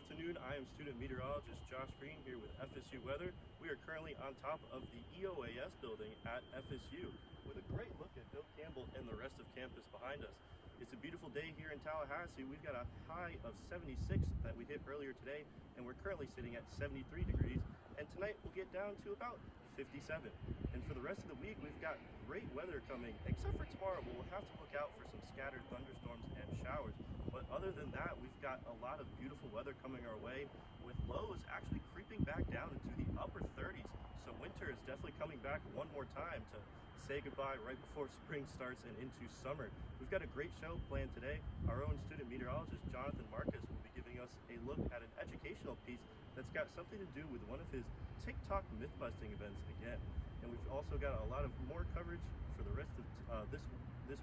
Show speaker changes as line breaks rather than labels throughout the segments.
afternoon. I am student meteorologist Josh Green here with FSU Weather. We are currently on top of the EOAS building at FSU with a great look at Bill Campbell and the rest of campus behind us. It's a beautiful day here in Tallahassee. We've got a high of 76 that we hit earlier today, and we're currently sitting at 73 degrees. And tonight we'll get down to about 57. And for the rest of the week, we've got great weather coming, except for tomorrow. We'll have to look out for some scattered thunderstorms and showers. But other than that, we've got a lot of beautiful weather coming our way, with lows actually creeping back down into the upper 30s. So winter is definitely coming back one more time to say goodbye right before spring starts and into summer. We've got a great show planned today. Our own student meteorologist, Jonathan Marcus, will be giving us a look at an educational piece that's got something to do with one of his TikTok myth-busting events again. And we've also got a lot of more coverage for the rest of this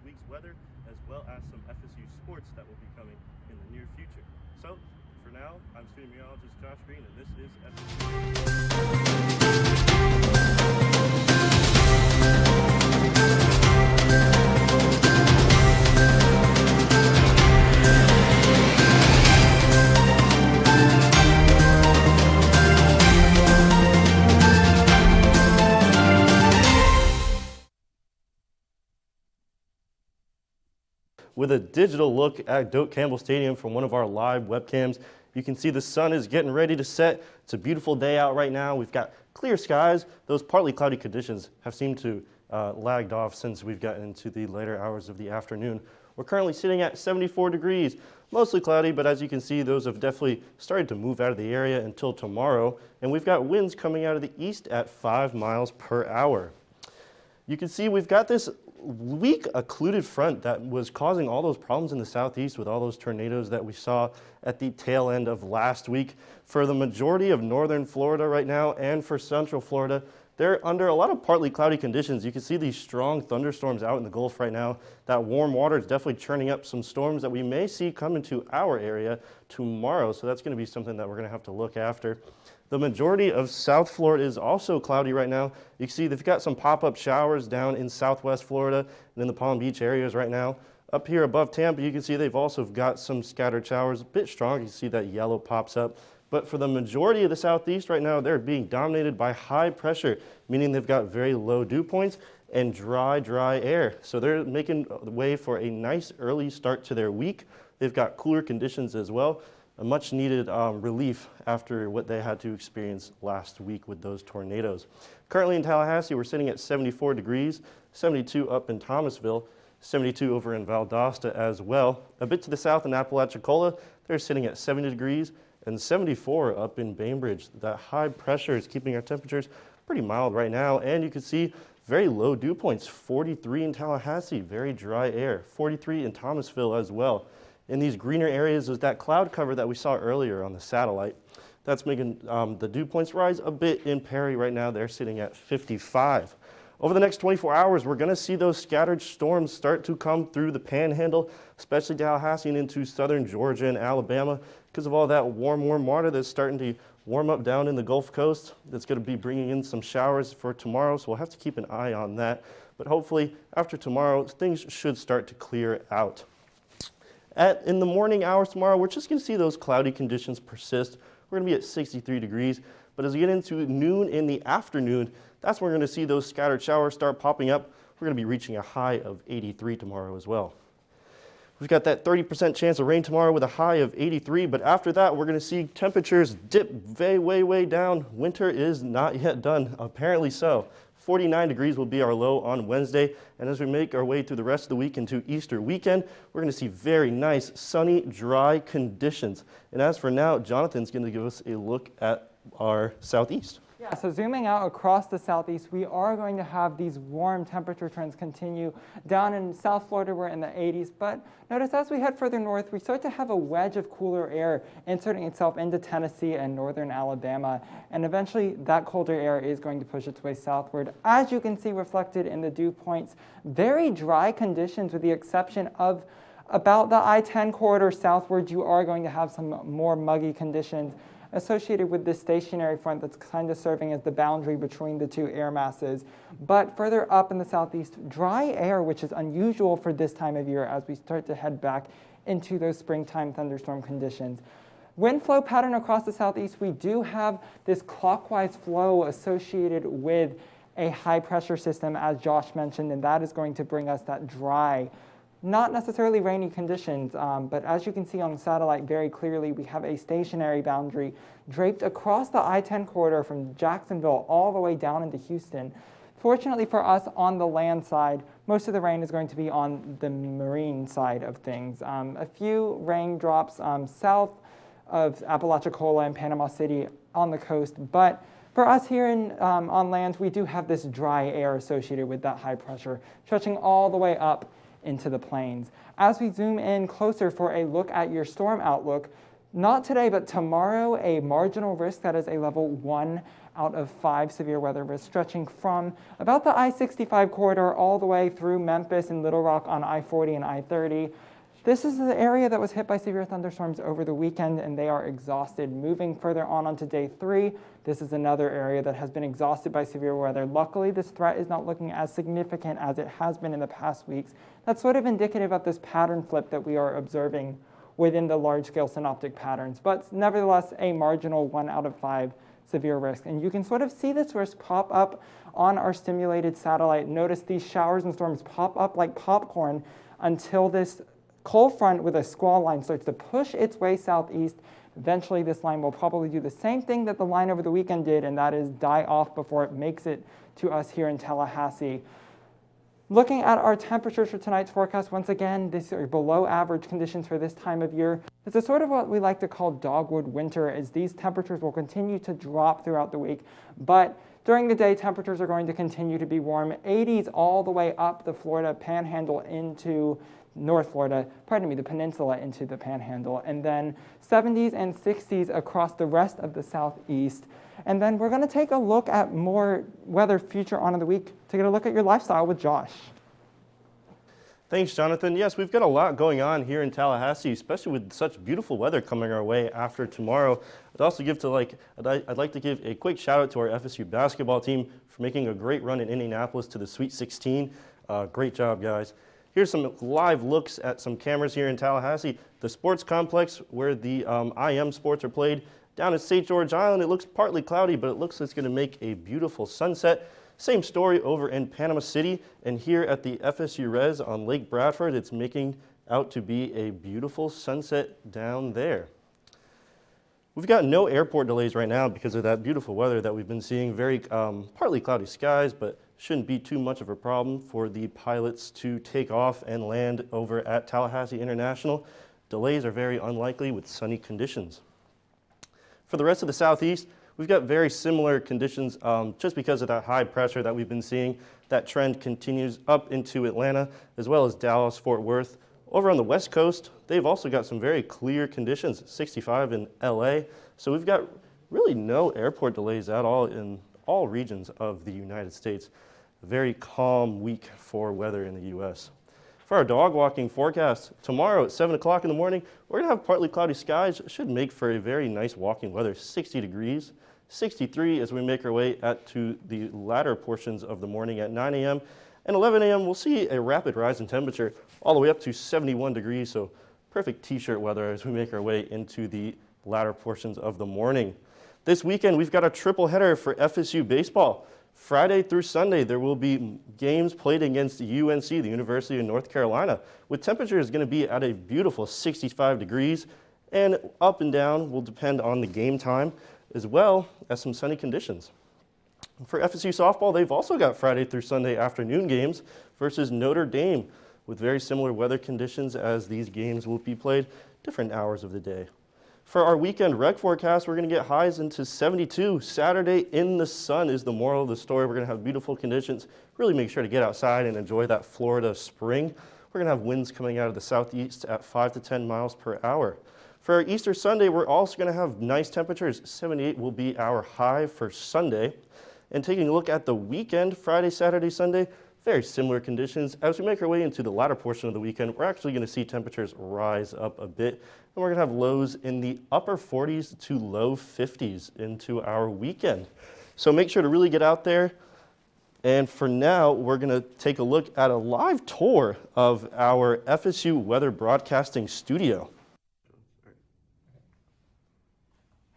week's weather, as well as some FSU sports that will be coming in the near future. So, for now, I'm student meteorologist Josh Green, and this is FSU. With a digital look at Doak Campbell Stadium from one of our live webcams, you can see the sun is getting ready to set. It's a beautiful day out right now. We've got clear skies. Those partly cloudy conditions have seemed to lagged off since we've gotten into the later hours of the afternoon. We're currently sitting at 74 degrees, mostly cloudy, but as you can see, those have definitely started to move out of the area until tomorrow. And we've got winds coming out of the east at 5 miles per hour. You can see we've got this weak occluded front that was causing all those problems in the southeast with all those tornadoes that we saw at the tail end of last week. For the majority of northern Florida right now and for central Florida, they're under a lot of partly cloudy conditions. You can see these strong thunderstorms out in the Gulf right now. That warm water is definitely churning up some storms that we may see come into our area tomorrow. So that's going to be something that we're going to have to look after. The majority of South Florida is also cloudy right now. You can see they've got some pop-up showers down in southwest Florida and in the Palm Beach areas right now. Up here above Tampa, you can see they've also got some scattered showers, a bit strong. You can see that yellow pops up. But for the majority of the southeast right now, they're being dominated by high pressure, meaning they've got very low dew points and dry air. So they're making the way for a nice early start to their week. They've got cooler conditions as well. A much needed relief after what they had to experience last week with those tornadoes. Currently in Tallahassee, we're sitting at 74 degrees, 72 up in Thomasville, 72 over in Valdosta as well. A bit to the south in Apalachicola, they're sitting at 70 degrees and 74 up in Bainbridge. That high pressure is keeping our temperatures pretty mild right now, and you can see very low dew points, 43 in Tallahassee, very dry air, 43 in Thomasville as well. In these greener areas is that cloud cover that we saw earlier on the satellite. That's making the dew points rise a bit in Perry right now. They're sitting at 55. Over the next 24 hours, we're going to see those scattered storms start to come through the panhandle, especially Tallahassee and into southern Georgia and Alabama, because of all that warm water that's starting to warm up down in the Gulf Coast. That's going to be bringing in some showers for tomorrow, so we'll have to keep an eye on that. But hopefully, after tomorrow, things should start to clear out. In the morning hours tomorrow, we're just going to see those cloudy conditions persist. We're going to be at 63 degrees, but as we get into noon in the afternoon, that's when we're going to see those scattered showers start popping up. We're going to be reaching a high of 83 tomorrow as well. We've got that 30% chance of rain tomorrow with a high of 83, but after that, we're going to see temperatures dip way down. Winter is not yet done, apparently so. 49 degrees will be our low on Wednesday, and as we make our way through the rest of the week into Easter weekend, we're going to see very nice, sunny, dry conditions. And as for now, Jonathan's going to give us a look at our southeast.
Yeah, so zooming out across the southeast, we are going to have these warm temperature trends continue. Down in South Florida, we're in the 80s, but notice as we head further north, we start to have a wedge of cooler air inserting itself into Tennessee and northern Alabama, and eventually that colder air is going to push its way southward. As you can see reflected in the dew points, very dry conditions with the exception of about the I-10 corridor southward. You are going to have some more muggy conditions associated with this stationary front that's kind of serving as the boundary between the two air masses. But further up in the southeast, dry air, which is unusual for this time of year as we start to head back into those springtime thunderstorm conditions. Wind flow pattern across the southeast, we do have this clockwise flow associated with a high pressure system, as Josh mentioned, and that is going to bring us that dry, not necessarily rainy conditions, but as you can see on satellite very clearly, we have a stationary boundary draped across the I-10 corridor from Jacksonville all the way down into Houston. Fortunately for us on the land side, most of the rain is going to be on the marine side of things. A few raindrops south of Apalachicola and Panama City on the coast, but for us here on land, we do have this dry air associated with that high pressure, stretching all the way up into the plains. As we zoom in closer for a look at your storm outlook, not today, but tomorrow, a marginal risk that is a level 1 out of 5 severe weather risk, stretching from about the I-65 corridor all the way through Memphis and Little Rock on I-40 and I-30. This is the area that was hit by severe thunderstorms over the weekend, and they are exhausted. Moving further onto day 3, this is another area that has been exhausted by severe weather. Luckily, this threat is not looking as significant as it has been in the past weeks. That's sort of indicative of this pattern flip that we are observing within the large-scale synoptic patterns, but nevertheless, a marginal 1 out of 5 severe risk. And you can sort of see this risk pop up on our stimulated satellite. Notice these showers and storms pop up like popcorn until this cold front with a squall line starts to push its way southeast. Eventually, this line will probably do the same thing that the line over the weekend did, and that is die off before it makes it to us here in Tallahassee. Looking at our temperatures for tonight's forecast, once again, these are below average conditions for this time of year. This is sort of what we like to call dogwood winter, as these temperatures will continue to drop throughout the week. But during the day, temperatures are going to continue to be warm. 80s all the way up the Florida Panhandle into North Florida, the peninsula into the Panhandle, and then 70s and 60s across the rest of the southeast. And then we're going to take a look at more weather future on in the week to get a look at your lifestyle with Josh.
Thanks, Jonathan. Yes, we've got a lot going on here in Tallahassee, especially with such beautiful weather coming our way after tomorrow. I'd like to give a quick shout out to our FSU basketball team for making a great run in Indianapolis to the Sweet 16. Great job, guys. Here's some live looks at some cameras here in Tallahassee. The sports complex where the IM sports are played down at St. George Island. It looks partly cloudy, but it looks like it's going to make a beautiful sunset. Same story over in Panama City, and here at the FSU Res on Lake Bradford, it's making out to be a beautiful sunset down there. We've got no airport delays right now because of that beautiful weather that we've been seeing. Very partly cloudy skies, but shouldn't be too much of a problem for the pilots to take off and land over at Tallahassee International. Delays are very unlikely with sunny conditions. For the rest of the southeast, we've got very similar conditions just because of that high pressure that we've been seeing. That trend continues up into Atlanta as well as Dallas, Fort Worth. Over on the west coast, they've also got some very clear conditions, 65 in LA. So we've got really no airport delays at all in all regions of the United States. A very calm week for weather in the U.S. For our dog walking forecast, tomorrow at 7 o'clock in the morning, we're going to have partly cloudy skies. It should make for a very nice walking weather, 60 degrees, 63 as we make our way to the latter portions of the morning at 9 a.m. And 11 a.m. we'll see a rapid rise in temperature all the way up to 71 degrees, so perfect t-shirt weather as we make our way into the latter portions of the morning. This weekend, we've got a triple header for FSU baseball. Friday through Sunday, there will be games played against UNC, the University of North Carolina, with temperatures going to be at a beautiful 65 degrees, and up and down will depend on the game time, as well as some sunny conditions. For FSU softball, they've also got Friday through Sunday afternoon games versus Notre Dame, with very similar weather conditions as these games will be played different hours of the day. For our weekend rec forecast, we're going to get highs into 72. Saturday in the sun is the moral of the story. We're going to have beautiful conditions. Really make sure to get outside and enjoy that Florida spring. We're going to have winds coming out of the southeast at 5 to 10 miles per hour. For our Easter Sunday, we're also going to have nice temperatures. 78 will be our high for Sunday. And taking a look at the weekend, Friday, Saturday, Sunday, very similar conditions. As we make our way into the latter portion of the weekend, we're actually going to see temperatures rise up a bit. And we're going to have lows in the upper 40s to low 50s into our weekend. So make sure to really get out there. And for now, we're going to take a look at a live tour of our FSU Weather Broadcasting Studio.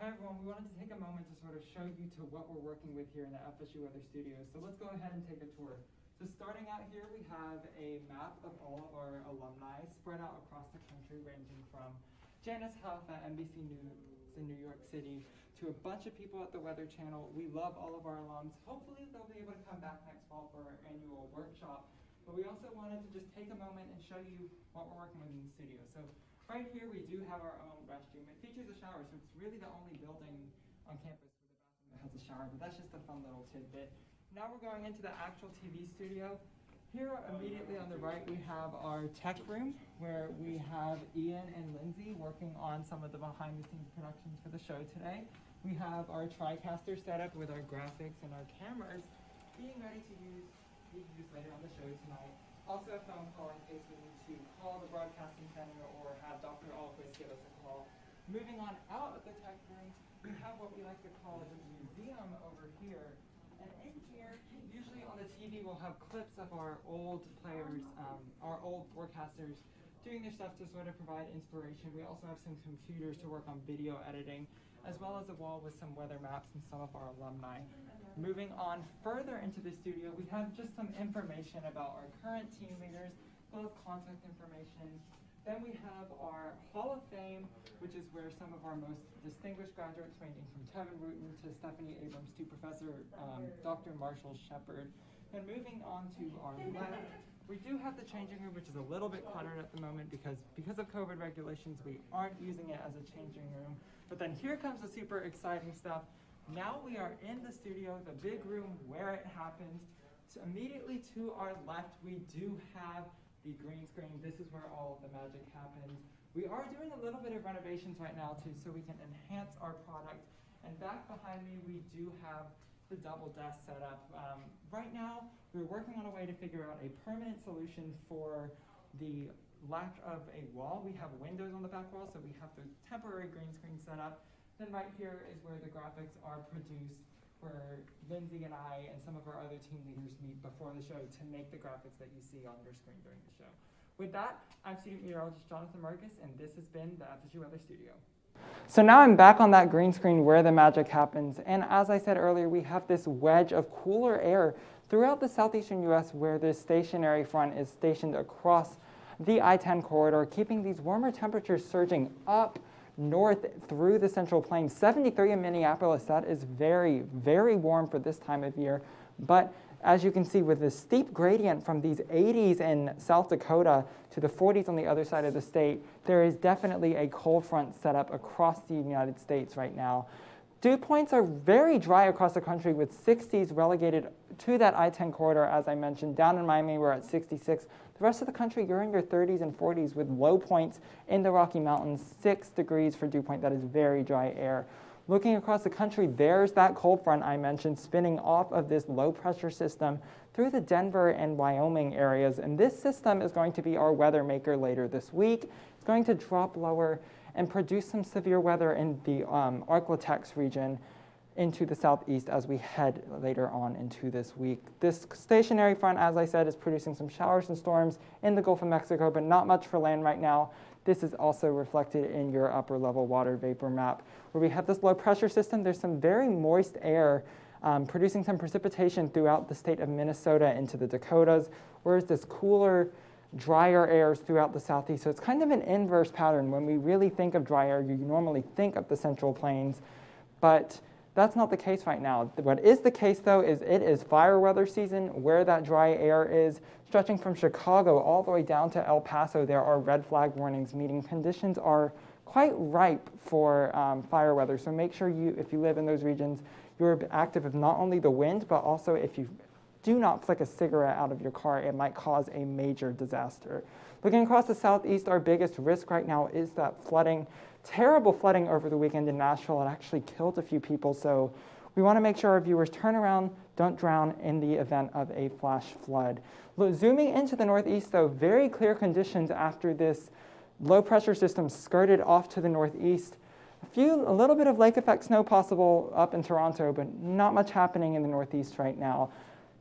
Hi everyone, we wanted to take a moment to sort of show you to what we're working with here in the FSU Weather Studios. So let's go ahead and take a tour. So starting out here, we have a map of all of our alumni spread out across the country, ranging from Janice Huff at NBC News in New York City to a bunch of people at the Weather Channel. We love all of our alums. Hopefully they'll be able to come back next fall for our annual workshop. But we also wanted to just take a moment and show you what we're working with in the studio. So right here we do have our own restroom. It features a shower, so it's really the only building on campus with a bathroom that has a shower, but that's just a fun little tidbit. Now we're going into the actual TV studio. Here immediately on the right we have our tech room where we have Ian and Lindsay working on some of the behind the scenes productions for the show today. We have our TriCaster set up with our graphics and our cameras being ready to use later on the show tonight. Also a phone call in case we need to call the broadcasting center or have Dr. Alquist give us a call. Moving on out of the tech room, we have what we like to call the museum over here. And in here, usually on the TV, we'll have clips of our old players, our old forecasters doing their stuff to sort of provide inspiration. We also have some computers to work on video editing, as well as a wall with some weather maps and some of our alumni. Moving on further into the studio, we have just some information about our current team leaders, as well as contact information. Then we have our Hall of Fame, which is where some of our most distinguished graduates, ranging from Tevin Wooten to Stephanie Abrams to Professor Dr. Marshall Shepard. And moving on to our left, we do have the changing room, which is a little bit cluttered at the moment because of COVID regulations, we aren't using it as a changing room. But then here comes the super exciting stuff. Now we are in the studio, the big room where it happens. So immediately to our left, we do have the green screen. This is where all of the magic happens. We are doing a little bit of renovations right now too, so we can enhance our product. And back behind me, we do have the double desk set up. Right now, we're working on a way to figure out a permanent solution for the lack of a wall. We have windows on the back wall, so we have the temporary green screen set up. Then right here is where the graphics are produced, where Lindsay and I and some of our other team leaders meet before the show to make the graphics that you see on your screen during the show. With that, I'm student meteorologist Jonathan Marcus, and this has been the FSU Weather Studio. So now I'm back on that green screen where the magic happens, and as I said earlier, we have this wedge of cooler air throughout the southeastern U.S. where this stationary front is stationed across the I-10 corridor, keeping these warmer temperatures surging up north through the Central Plains. 73 in Minneapolis, that is very, very warm for this time of year. But as you can see with the steep gradient from these 80s in South Dakota to the 40s on the other side of the state, there is definitely a cold front set up across the United States right now. Dew points are very dry across the country with 60s relegated to that I-10 corridor, as I mentioned. Down in Miami, we're at 66. The rest of the country, you're in your 30s and 40s with low points in the Rocky Mountains, 6 degrees for dew point. That is very dry air. Looking across the country, there's that cold front I mentioned spinning off of this low pressure system through the Denver and Wyoming areas. And this system is going to be our weather maker later this week. It's going to drop lower and produce some severe weather in the Arklatex region into the southeast as we head later on into this week. This stationary front, as I said, is producing some showers and storms in the Gulf of Mexico, but not much for land right now. This is also reflected in your upper level water vapor map. Where we have this low pressure system, there's some very moist air producing some precipitation throughout the state of Minnesota into the Dakotas, whereas this cooler, drier airs throughout the southeast. So it's kind of an inverse pattern. When we really think of dry air, you normally think of the Central Plains, but that's not the case right now. What is the case, though, is it is fire weather season where that dry air is. Stretching from Chicago all the way down to El Paso, there are red flag warnings, meaning conditions are quite ripe for fire weather. So make sure if you live in those regions, you're active of not only the wind, but also if you do not flick a cigarette out of your car, it might cause a major disaster. Looking across the southeast, our biggest risk right now is that flooding. Terrible flooding over the weekend in Nashville. It actually killed a few people. So we want to make sure our viewers turn around, don't drown in the event of a flash flood. Zooming into the northeast, though, very clear conditions after this low pressure system skirted off to the northeast. A little bit of lake effect snow possible up in Toronto, but not much happening in the northeast right now.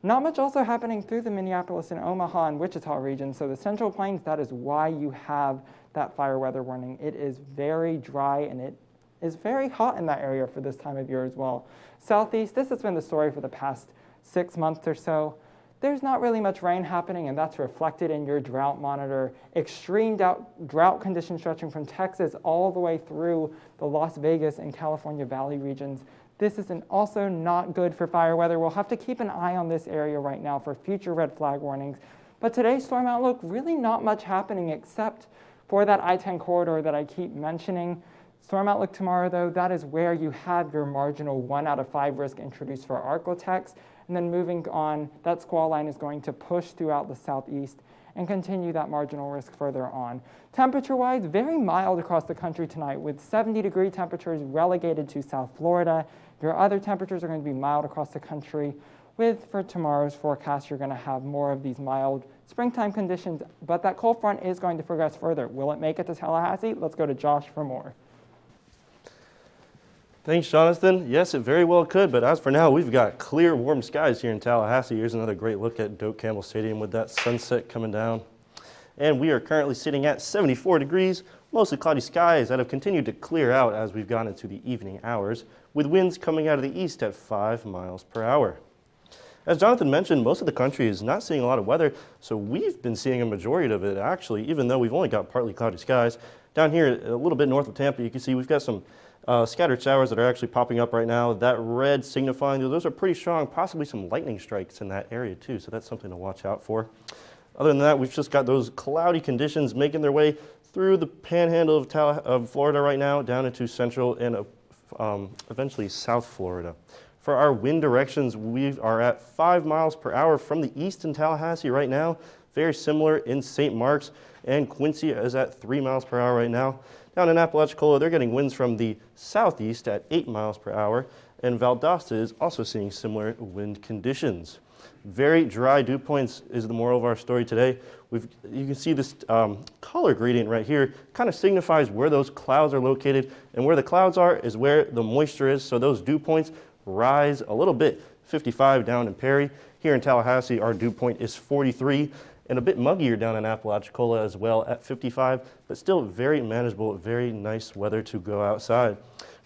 Not much also happening through the Minneapolis and Omaha and Wichita region. So the Central Plains, that is why you have that fire weather warning. It is very dry and it is very hot in that area for this time of year as well. Southeast, this has been the story for the past 6 months or so. There's not really much rain happening, and that's reflected in your drought monitor. Extreme drought conditions stretching from Texas all the way through the Las Vegas and California Valley regions. This is also not good for fire weather. We'll have to keep an eye on this area right now for future red flag warnings. But today's storm outlook, really not much happening except for that I-10 corridor that I keep mentioning. Storm outlook tomorrow, though, that is where you have your marginal 1 out of 5 risk introduced for Arklatex. And then moving on, that squall line is going to push throughout the southeast and continue that marginal risk further on. Temperature-wise, very mild across the country tonight with 70-degree temperatures relegated to South Florida. Your other temperatures are going to be mild across the country. For tomorrow's forecast, you're going to have more of these mild springtime conditions, but that cold front is going to progress further. Will it make it to Tallahassee? Let's go to Josh for more.
Thanks, Jonathan. Yes, it very well could, but as for now, we've got clear, warm skies here in Tallahassee. Here's another great look at Doak Campbell Stadium with that sunset coming down. And we are currently sitting at 74 degrees, mostly cloudy skies that have continued to clear out as we've gone into the evening hours, with winds coming out of the east at 5 miles per hour. As Jonathan mentioned, most of the country is not seeing a lot of weather, so we've been seeing a majority of it actually, even though we've only got partly cloudy skies. Down here, a little bit north of Tampa, you can see we've got some scattered showers that are actually popping up right now. That red signifying those are pretty strong, possibly some lightning strikes in that area too, so that's something to watch out for. Other than that, we've just got those cloudy conditions making their way through the panhandle of Florida right now, down into central and eventually South Florida. For our wind directions, we are at 5 miles per hour from the east in Tallahassee right now. Very similar in St. Mark's, and Quincy is at 3 miles per hour right now. Down in Apalachicola, they're getting winds from the southeast at 8 miles per hour, and Valdosta is also seeing similar wind conditions. Very dry dew points is the moral of our story today. You can see this color gradient right here kind of signifies where those clouds are located, and where the clouds are is where the moisture is, so those dew points rise a little bit. 55 down in Perry. Here in Tallahassee, our dew point is 43, and a bit muggier down in Apalachicola as well at 55, but still very manageable, very nice weather to go outside.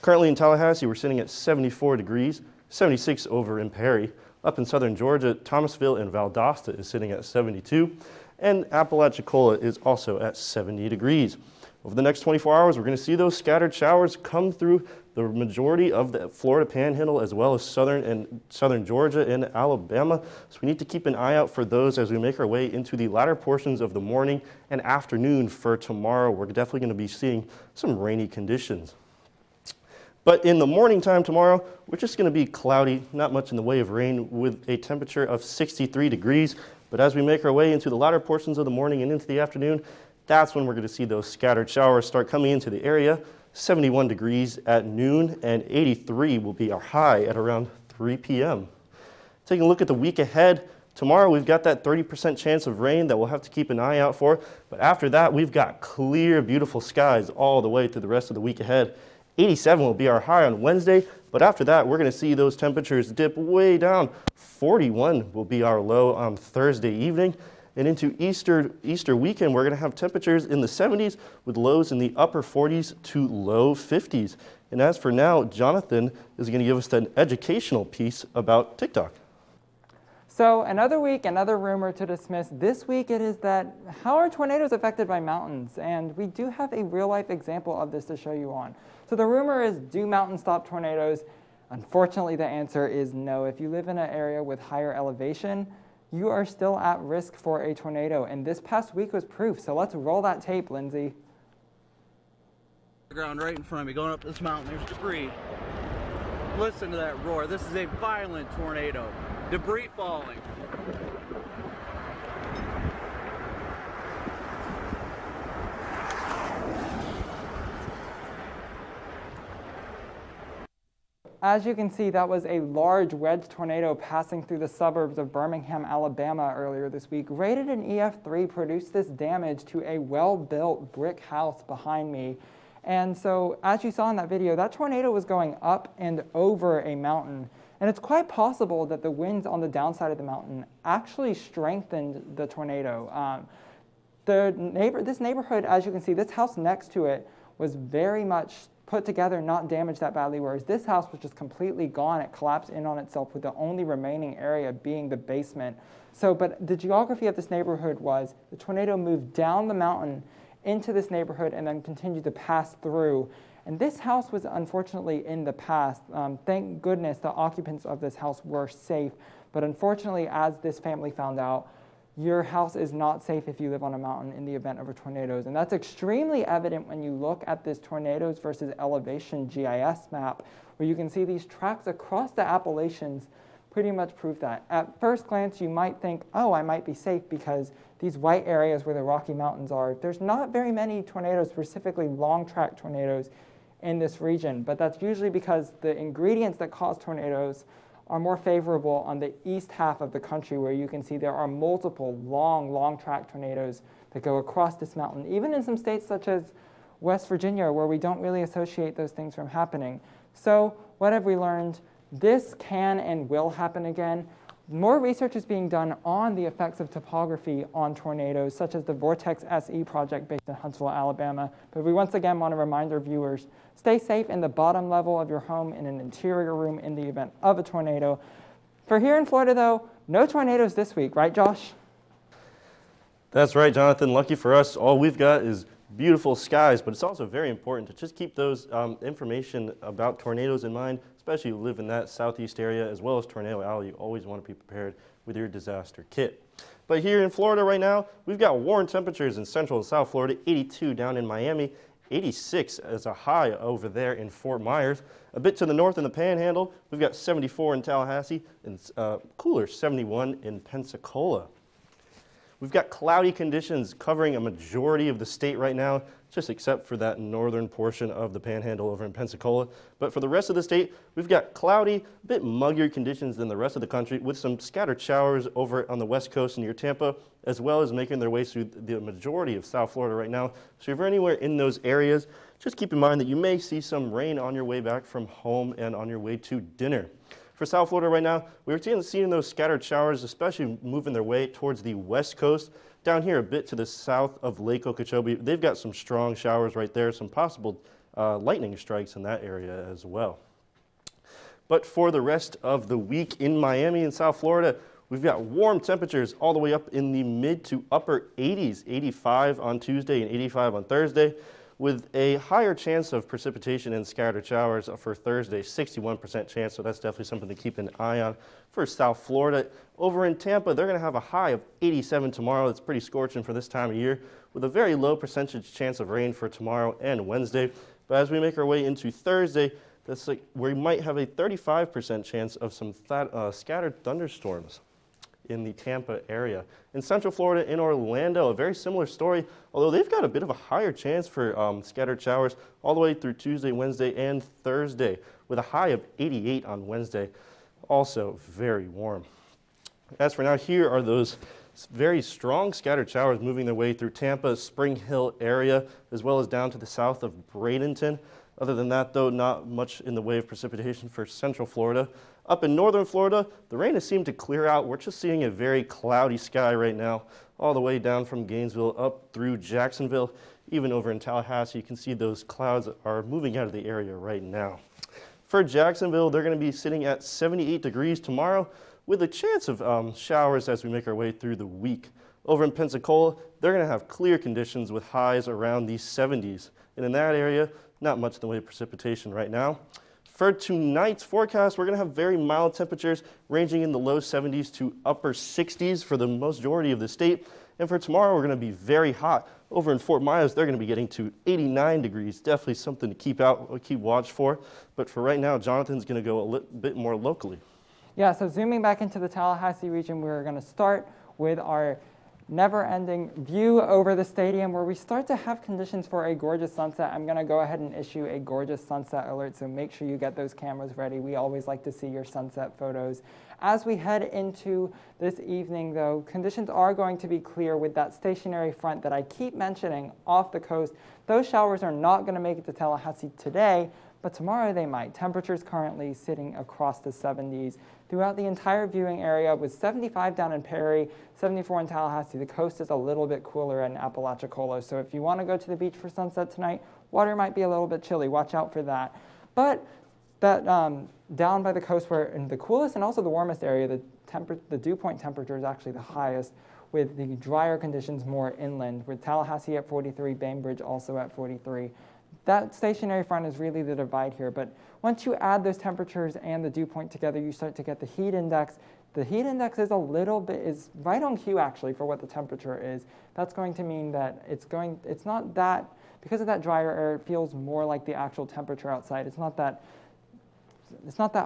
Currently in Tallahassee, we're sitting at 74 degrees, 76 over in Perry. Up in southern Georgia, Thomasville and Valdosta is sitting at 72, and Apalachicola is also at 70 degrees. Over the next 24 hours, we're going to see those scattered showers come through the majority of the Florida Panhandle, as well as southern Georgia and Alabama. So we need to keep an eye out for those as we make our way into the latter portions of the morning and afternoon for tomorrow. We're definitely going to be seeing some rainy conditions. But in the morning time tomorrow, we're just going to be cloudy, not much in the way of rain, with a temperature of 63 degrees. But as we make our way into the latter portions of the morning and into the afternoon, that's when we're going to see those scattered showers start coming into the area. 71 degrees at noon, and 83 will be our high at around 3 p.m. Taking a look at the week ahead, tomorrow we've got that 30% chance of rain that we'll have to keep an eye out for. But after that, we've got clear, beautiful skies all the way through the rest of the week ahead. 87 will be our high on Wednesday, but after that, we're going to see those temperatures dip way down. 41 will be our low on Thursday evening. And into Easter weekend, we're going to have temperatures in the 70s with lows in the upper 40s to low 50s. And as for now, Jonathan is going to give us an educational piece about TikTok.
So another week, another rumor to dismiss. This week it is that how are tornadoes affected by mountains? And we do have a real-life example of this to show you on. So the rumor is, do mountains stop tornadoes? Unfortunately, the answer is no. If you live in an area with higher elevation, you are still at risk for a tornado, and this past week was proof. So let's roll that tape, Lindsay.
The ground right in front of me, going up this mountain, there's debris. Listen to that roar. This is a violent tornado. Debris falling.
As you can see, that was a large wedge tornado passing through the suburbs of Birmingham, Alabama earlier this week. Rated an EF3, produced this damage to a well-built brick house behind me. And so, as you saw in that video, that tornado was going up and over a mountain. And it's quite possible that the winds on the downside of the mountain actually strengthened the tornado. This neighborhood, as you can see, this house next to it was very much put together, not damaged that badly, whereas this house was just completely gone. It collapsed in on itself with the only remaining area being the basement. So, but the geography of this neighborhood was the tornado moved down the mountain into this neighborhood and then continued to pass through. And this house was unfortunately in the past. Thank goodness the occupants of this house were safe. But unfortunately, as this family found out, your house is not safe if you live on a mountain in the event of a tornado. And that's extremely evident when you look at this tornadoes versus elevation GIS map, where you can see these tracks across the Appalachians pretty much prove that. At first glance, you might think, oh, I might be safe because these white areas where the Rocky Mountains are, there's not very many tornadoes, specifically long track tornadoes in this region. But that's usually because the ingredients that cause tornadoes are more favorable on the east half of the country, where you can see there are multiple long track tornadoes that go across this mountain, even in some states such as West Virginia, where we don't really associate those things from happening. So what have we learned? This can and will happen again. More research is being done on the effects of topography on tornadoes, such as the Vortex SE project based in Huntsville, Alabama. But we once again want to remind our viewers, stay safe in the bottom level of your home in an interior room in the event of a tornado. For here in Florida, though, no tornadoes this week, right, Josh?
That's right, Jonathan. Lucky for us, all we've got is beautiful skies, but it's also very important to just keep those information about tornadoes in mind, especially if you live in that southeast area as well as Tornado Alley. You always want to be prepared with your disaster kit. But here in Florida right now, we've got warm temperatures in central and south Florida, 82 down in Miami, 86 as a high over there in Fort Myers. A bit to the north in the Panhandle, we've got 74 in Tallahassee and cooler 71 in Pensacola. We've got cloudy conditions covering a majority of the state right now, just except for that northern portion of the Panhandle over in Pensacola. But for the rest of the state, we've got cloudy, a bit muggier conditions than the rest of the country, with some scattered showers over on the west coast near Tampa, as well as making their way through the majority of South Florida right now. So if you're anywhere in those areas, just keep in mind that you may see some rain on your way back from home and on your way to dinner. For South Florida right now, we're seeing those scattered showers, especially moving their way towards the west coast. Down here a bit to the south of Lake Okeechobee, they've got some strong showers right there, some possible lightning strikes in that area as well. But for the rest of the week in Miami and South Florida, we've got warm temperatures all the way up in the mid to upper 80s, 85 on Tuesday and 85 on Thursday, with a higher chance of precipitation and scattered showers for Thursday, 61% chance, so that's definitely something to keep an eye on. For South Florida, over in Tampa, they're going to have a high of 87 tomorrow. That's pretty scorching for this time of year, with a very low percentage chance of rain for tomorrow and Wednesday. But as we make our way into Thursday, that's like we might have a 35% chance of some scattered thunderstorms in the Tampa area. In Central Florida, in Orlando, a very similar story, although they've got a bit of a higher chance for scattered showers all the way through Tuesday, Wednesday, and Thursday, with a high of 88 on Wednesday. Also very warm. As for now, here are those very strong scattered showers moving their way through Tampa, Spring Hill area, as well as down to the south of Bradenton. Other than that, though, not much in the way of precipitation for Central Florida. Up in northern Florida, the rain has seemed to clear out. We're just seeing a very cloudy sky right now, all the way down from Gainesville up through Jacksonville. Even over in Tallahassee, you can see those clouds are moving out of the area right now. For Jacksonville, they're going to be sitting at 78 degrees tomorrow, with a chance of showers as we make our way through the week. Over in Pensacola, they're going to have clear conditions with highs around the 70s. And in that area, not much in the way of precipitation right now. For tonight's forecast, we're going to have very mild temperatures ranging in the low 70s to upper 60s for the majority of the state. And for tomorrow, we're going to be very hot. Over in Fort Myers, they're going to be getting to 89 degrees. Definitely something to keep watch for. But for right now, Jonathan's going to go a little bit more locally.
Yeah, so zooming back into the Tallahassee region, we're going to start with our never-ending view over the stadium, where we start to have conditions for a gorgeous sunset. I'm going to go ahead and issue a gorgeous sunset alert, so make sure you get those cameras ready. We always like to see your sunset photos. As we head into this evening, though, conditions are going to be clear with that stationary front that I keep mentioning off the coast. Those showers are not going to make it to Tallahassee today, but tomorrow they might. Temperatures currently sitting across the 70s throughout the entire viewing area, with 75 down in Perry, 74 in Tallahassee. The coast is a little bit cooler in Apalachicola, so if you want to go to the beach for sunset tonight, water might be a little bit chilly. Watch out for that. But that down by the coast where in the coolest and also the warmest area, the dew point temperature is actually the highest, with the drier conditions more inland, with Tallahassee at 43, Bainbridge also at 43. That stationary front is really the divide here, but once you add those temperatures and the dew point together, you start to get the heat index. The heat index is is right on cue actually for what the temperature is. That's going to mean that it's not that, because of that drier air, it feels more like the actual temperature outside. It's not that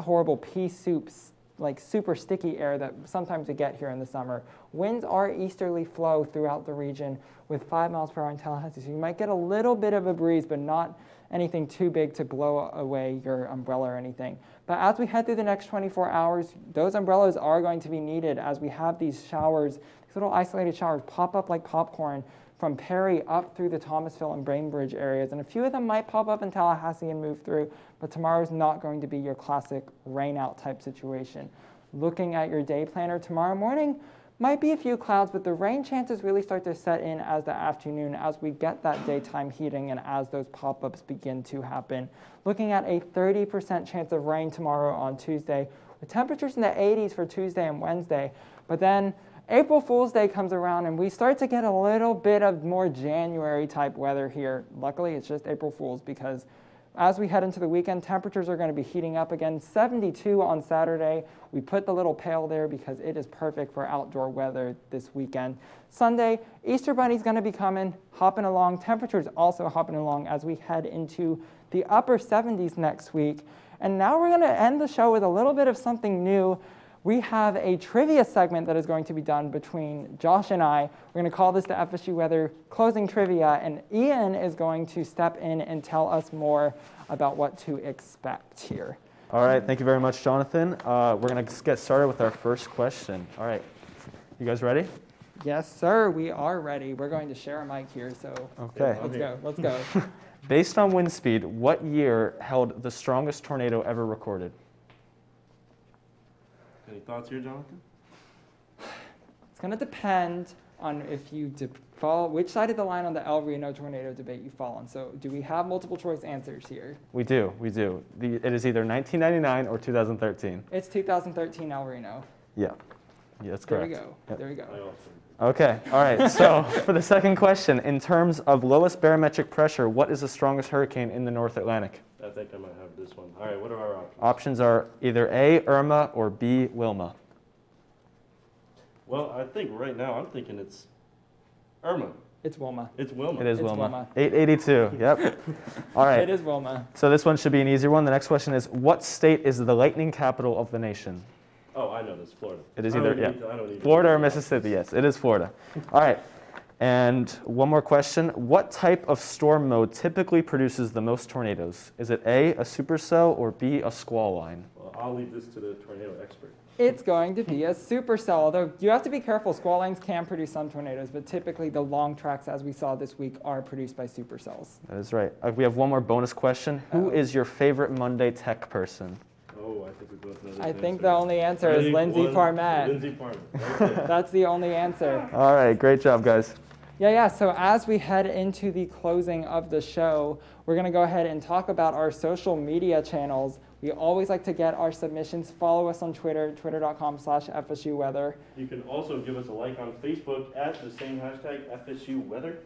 horrible pea soup, like super sticky air that sometimes we get here in the summer. Winds are easterly flow throughout the region with 5 miles per hour in Tallahassee. So you might get a little bit of a breeze, but not anything too big to blow away your umbrella or anything. But as we head through the next 24 hours, those umbrellas are going to be needed as we have these showers, these little isolated showers pop up like popcorn from Perry up through the Thomasville and Bainbridge areas. And a few of them might pop up in Tallahassee and move through, but tomorrow's not going to be your classic rain out type situation. Looking at your day planner tomorrow morning, might be a few clouds, but the rain chances really start to set in as the afternoon, as we get that daytime heating and as those pop-ups begin to happen. Looking at a 30% chance of rain tomorrow on Tuesday, with temperatures in the 80s for Tuesday and Wednesday. But then April Fool's Day comes around and we start to get a little bit of more January type weather here. Luckily, it's just April Fool's, because as we head into the weekend, temperatures are going to be heating up again. 72 on Saturday. We put the little pail there because it is perfect for outdoor weather this weekend. Sunday, Easter Bunny's going to be coming, hopping along. Temperatures also hopping along as we head into the upper 70s next week. And now we're going to end the show with a little bit of something new. We have a trivia segment that is going to be done between Josh and I. We're going to call this the FSU Weather Closing Trivia, and Ian is going to step in and tell us more about what to expect here.
All right, thank you very much, Jonathan. We're going to get started with our first question. All right, you guys ready?
Yes, sir, we are ready. We're going to share a mic here, so
okay.
Let's go.
Based on wind speed, what year held the strongest tornado ever recorded?
Any thoughts here, Jonathan?
It's going to depend on if you fall, which side of the line on the El Reno tornado debate you fall on. So do we have multiple choice answers here?
We do. It is either 1999 or 2013.
It's 2013 El Reno.
Yeah, that's correct.
There we go.
Yep.
There we go.
Okay, all right. So for the second question, in terms of lowest barometric pressure, what is the strongest hurricane in the North Atlantic?
I think I might have this one. All right, what are our options?
Options are either A, Irma, or B, Wilma.
Well, I think right now I'm thinking it's Irma.
It's Wilma.
It's Wilma.
It is
It's
Wilma.
Wilma.
882, yep. All right.
It is Wilma.
So this one should be an easier one. The next question is, what state is the lightning capital of the nation?
Oh, I know this. Florida.
It is
I
either,
don't need
Florida or Mississippi. Yes, it is Florida. All right. And one more question. What type of storm mode typically produces the most tornadoes? Is it A, a supercell, or B, a squall line?
Well, I'll leave this to the tornado expert.
It's going to be a supercell, although you have to be careful. Squall lines can produce some tornadoes, but typically the long tracks, as we saw this week, are produced by supercells.
That is right. We have one more bonus question. Who is your favorite Monday tech person?
Oh, I think we both know this
I think
answer.
the only answer is Lindsay Parmet.
Lindsay Parmet. Okay.
That's the only answer.
All right. Great job, guys.
Yeah. So as we head into the closing of the show, we're going to go ahead and talk about our social media channels. We always like to get our submissions. Follow us on Twitter, twitter.com/FSU Weather.
You can also give us a like on Facebook at the same hashtag FSU Weather.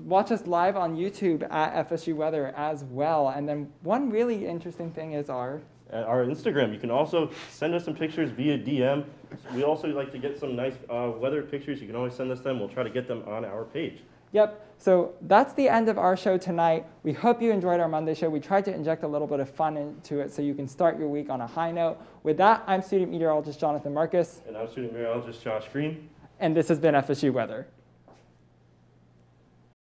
Watch us live on YouTube at FSU Weather as well. And then one really interesting thing is our
Instagram. You can also send us some pictures via DM. We also like to get some nice weather pictures. You can always send us them. We'll try to get them on our page.
Yep. So that's the end of our show tonight. We hope you enjoyed our Monday show. We tried to inject a little bit of fun into it so you can start your week on a high note. With that, I'm student meteorologist Jonathan Marcus.
And I'm student meteorologist Josh Green.
And this has been FSU Weather.